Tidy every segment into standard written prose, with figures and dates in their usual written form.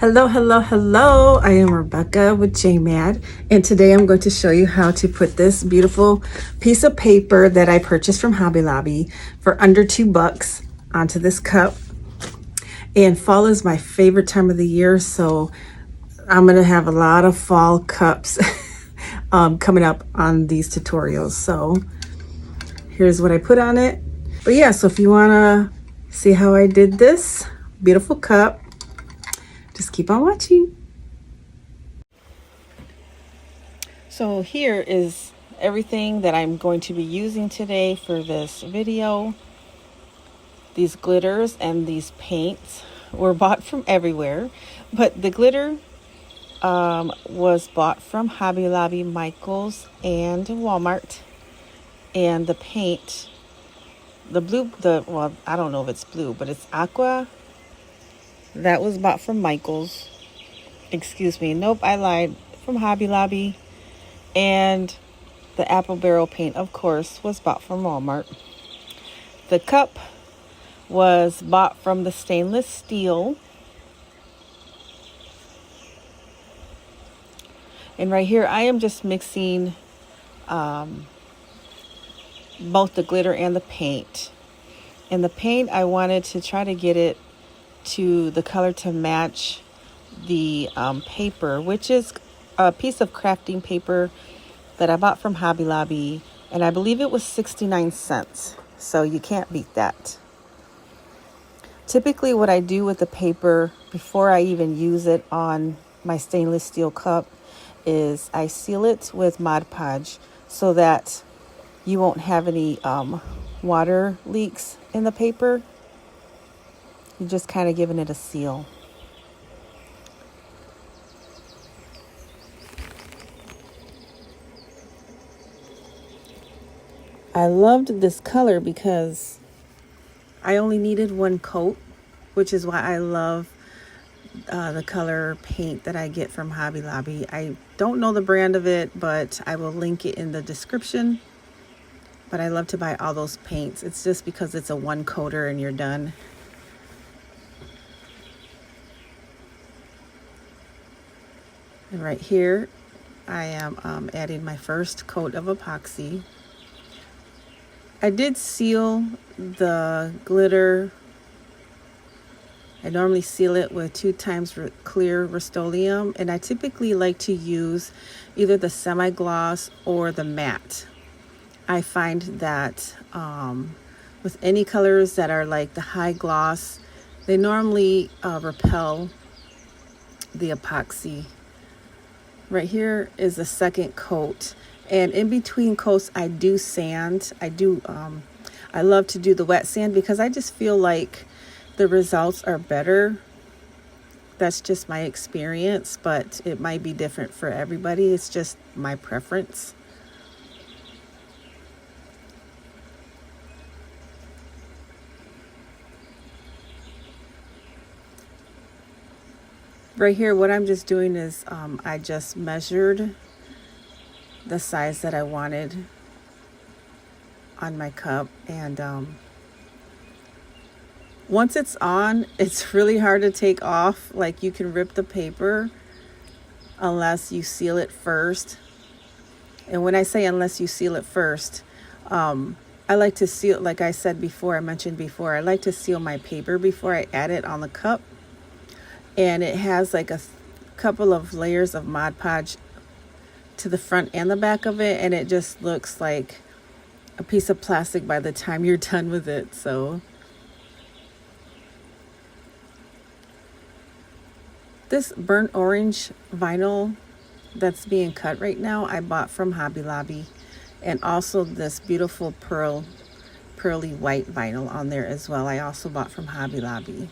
Hello, hello, hello. I am Rebecca with JMad, and today I'm going to show you how to put this beautiful piece of paper that I purchased from Hobby Lobby for under $2 onto this cup. And fall is my favorite time of the year, so I'm going to have a lot of fall cups coming up on these tutorials. So here's what I put on it. But yeah, so if you want to see how I did this beautiful cup, just keep on watching. So here is everything that I'm going to be using today for this video. These glitters and these paints were bought from everywhere, but the glitter was bought from Hobby Lobby, Michael's, and Walmart. And the paint, well, I don't know if it's blue, but it's aqua. That was bought from Michael's. Excuse me. Nope, I lied. From Hobby Lobby. And the apple barrel paint, of course, was bought from Walmart. The cup was bought from the stainless steel. And right here, I am just mixing both the glitter and the paint. And the paint, I wanted to try to get it to the color to match the paper, which is a piece of crafting paper that I bought from Hobby Lobby, and I believe it was 69 cents. So you can't beat that. Typically what I do with the paper before I even use it on my stainless steel cup is I seal it with Mod Podge so that you won't have any water leaks in the paper. You're just kind of giving it a seal. I loved this color because I only needed one coat, which is why I love the color paint that I get from Hobby Lobby. I don't know the brand of it, but I will link it in the description. But I love to buy all those paints. It's just because it's a one coater and you're done. And right here, I am adding my first coat of epoxy. I did seal the glitter. I normally seal it with 2 times clear Rust-Oleum, and I typically like to use either the semi-gloss or the matte. I find that with any colors that are like the high gloss, they normally repel the epoxy. Right here is the second coat, and in between coats I do sand. I love to do the wet sand because I just feel like the results are better. That's just my experience, but it might be different for everybody. It's just my preference. Right here, what I'm just doing is I just measured the size that I wanted on my cup, and once it's on, it's really hard to take off. Like, you can rip the paper unless you seal it first. And when I say unless you seal it first, I like to seal, like I said before, I mentioned before, I like to seal my paper before I add it on the cup. And it has like a couple of layers of Mod Podge to the front and the back of it, and it just looks like a piece of plastic by the time you're done with it. So this burnt orange vinyl that's being cut right now, I bought from Hobby Lobby, and also this beautiful pearly white vinyl on there as well. I also bought from Hobby Lobby.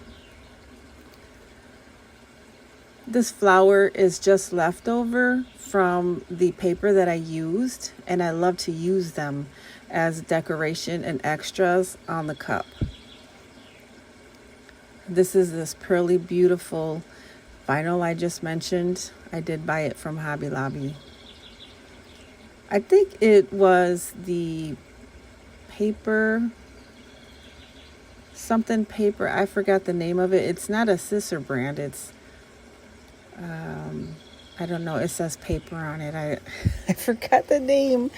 This flower is just leftover from the paper that I used, and I love to use them as decoration and extras on the cup. This is this pearly beautiful vinyl I just mentioned. I did buy it from Hobby Lobby. I think it was the paper, something paper. I forgot the name of it. It's not a Scissor brand. It's I don't know, it says paper on it. I forgot the name,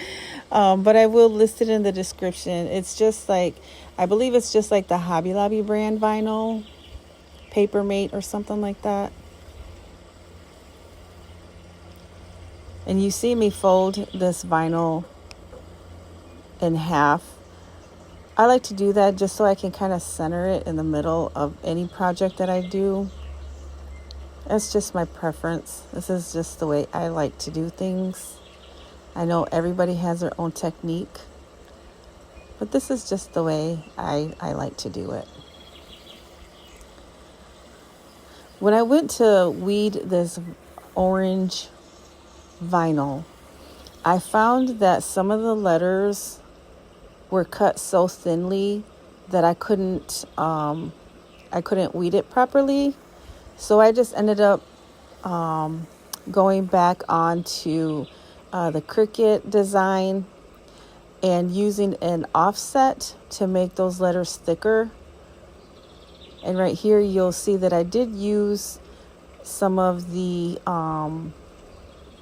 but I will list it in the description. It's just like, I believe it's just like the Hobby Lobby brand vinyl, Paper Mate or something like that. And you see me fold this vinyl in half. I like to do that just so I can kind of center it in the middle of any project that I do. That's just my preference. This is just the way I like to do things. I know everybody has their own technique, but this is just the way I like to do it. When I went to weed this orange vinyl, I found that some of the letters were cut so thinly that I couldn't weed it properly. So I just ended up going back onto the Cricut design and using an offset to make those letters thicker. And right here you'll see that I did use some of the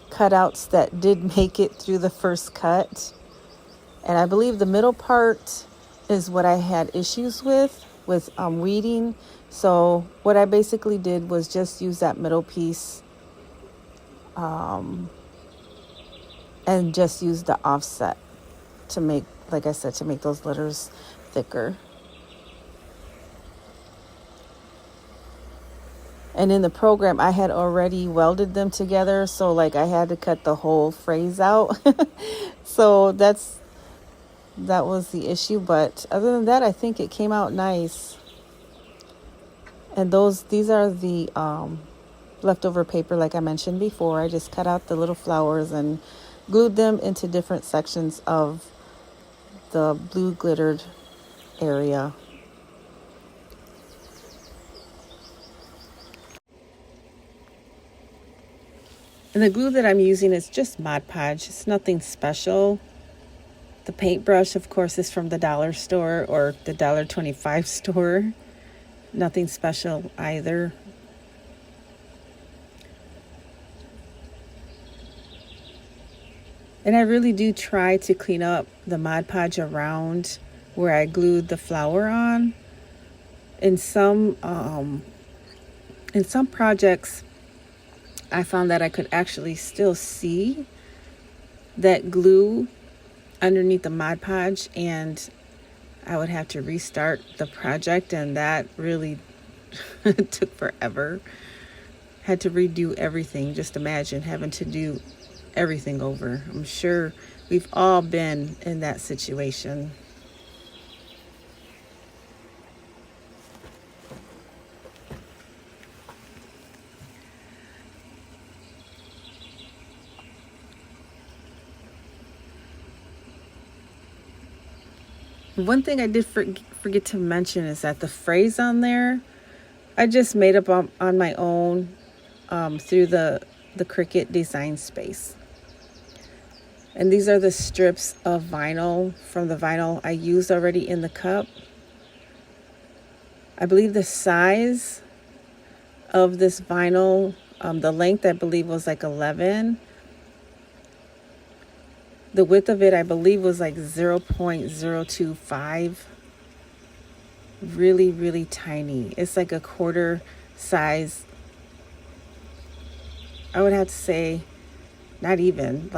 cutouts that did make it through the first cut. And I believe the middle part is what I had issues with weeding. So what I basically did was just use that middle piece and just use the offset to make, like I said, to make those letters thicker. And in the program, I had already welded them together. So like I had to cut the whole phrase out. So that was the issue. But other than that, I think it came out nice. And these are the leftover paper, like I mentioned before. I just cut out the little flowers and glued them into different sections of the blue glittered area. And the glue that I'm using is just Mod Podge. It's nothing special. The paintbrush, of course, is from the dollar store or the $1.25 store. Nothing special either. And I really do try to clean up the Mod Podge around where I glued the flower on. In some projects, I found that I could actually still see that glue underneath the Mod Podge, and I would have to restart the project, and that really took forever. Had to redo everything. Just imagine having to do everything over. I'm sure we've all been in that situation. One thing I did forget to mention is that the phrase on there, I just made up on my own through the Cricut design space. And these are the strips of vinyl from the vinyl I used already in the cup. I believe the size of this vinyl, the length I believe was like 11. The width of it, I believe, was like 0.025. Really, really tiny. It's like a quarter size. I would have to say, not even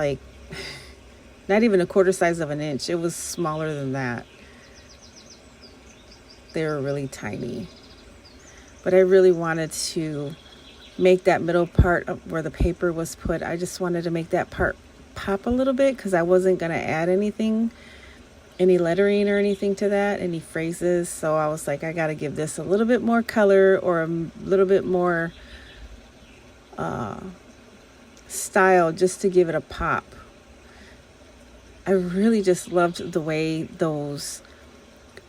a quarter size of an inch. It was smaller than that. They were really tiny. But I really wanted to make that middle part of where the paper was put. I just wanted to make that part pop a little bit because I wasn't going to add anything, any lettering or anything to that, any phrases. So I was like, I got to give this a little bit more color or a little bit more style just to give it a pop. I really just loved the way those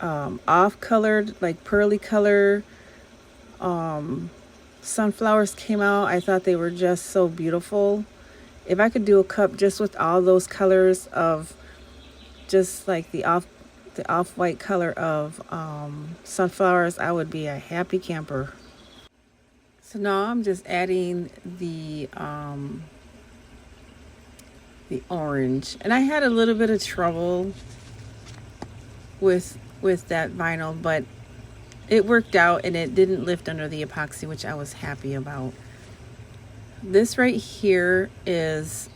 off-colored, like pearly color sunflowers came out. I thought they were just so beautiful. If I could do a cup just with all those colors of just like the off-white color of sunflowers, I would be a happy camper. So now I'm just adding the orange, and I had a little bit of trouble with that vinyl, but it worked out and it didn't lift under the epoxy, which I was happy about. This right here is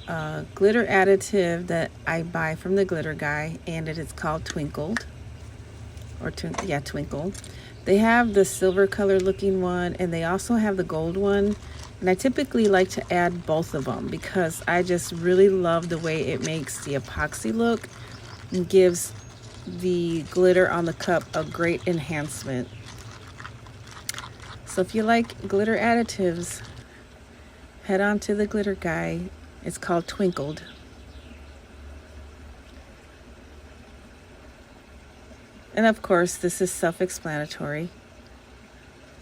a glitter additive that I buy from the glitter guy, and it is called Twinkled, or Twinkle. They have the silver color looking one, and they also have the gold one, and I typically like to add both of them because I just really love the way it makes the epoxy look and gives the glitter on the cup a great enhancement. So if you like glitter additives, head on to the glitter guy. It's called Twinkled. And of course, this is self-explanatory.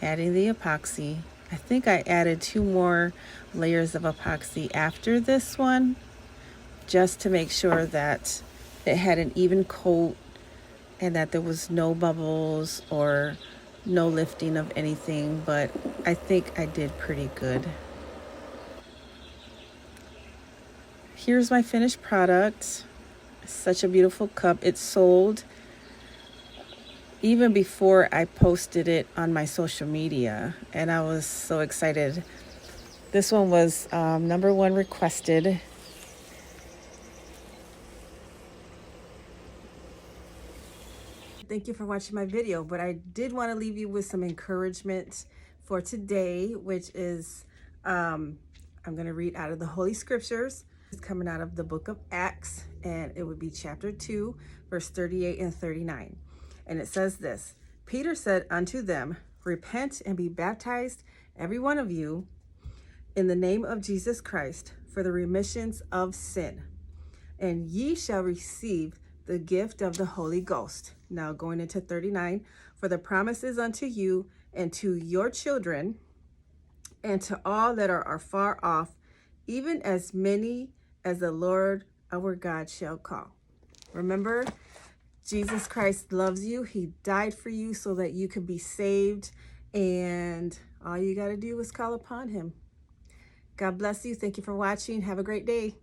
Adding the epoxy. I think I added 2 more layers of epoxy after this one, just to make sure that it had an even coat and that there was no bubbles or no lifting of anything, but I think I did pretty good. Here's my finished product. Such a beautiful cup. It sold even before I posted it on my social media, and I was so excited. This one was #1 requested. Thank you for watching my video, but I did want to leave you with some encouragement for today, which is I'm going to read out of the Holy Scriptures. It's coming out of the book of Acts, and it would be chapter 2, verse 38 and 39. And it says this: Peter said unto them, repent and be baptized, every one of you, in the name of Jesus Christ, for the remissions of sin, and ye shall receive the gift of the Holy Ghost. Now going into 39, for the promises unto you and to your children and to all that are far off, even as many as the Lord our God shall call. Remember, Jesus Christ loves you. He died for you so that you could be saved, and all you got to do is call upon him. God bless you. Thank you for watching. Have a great day.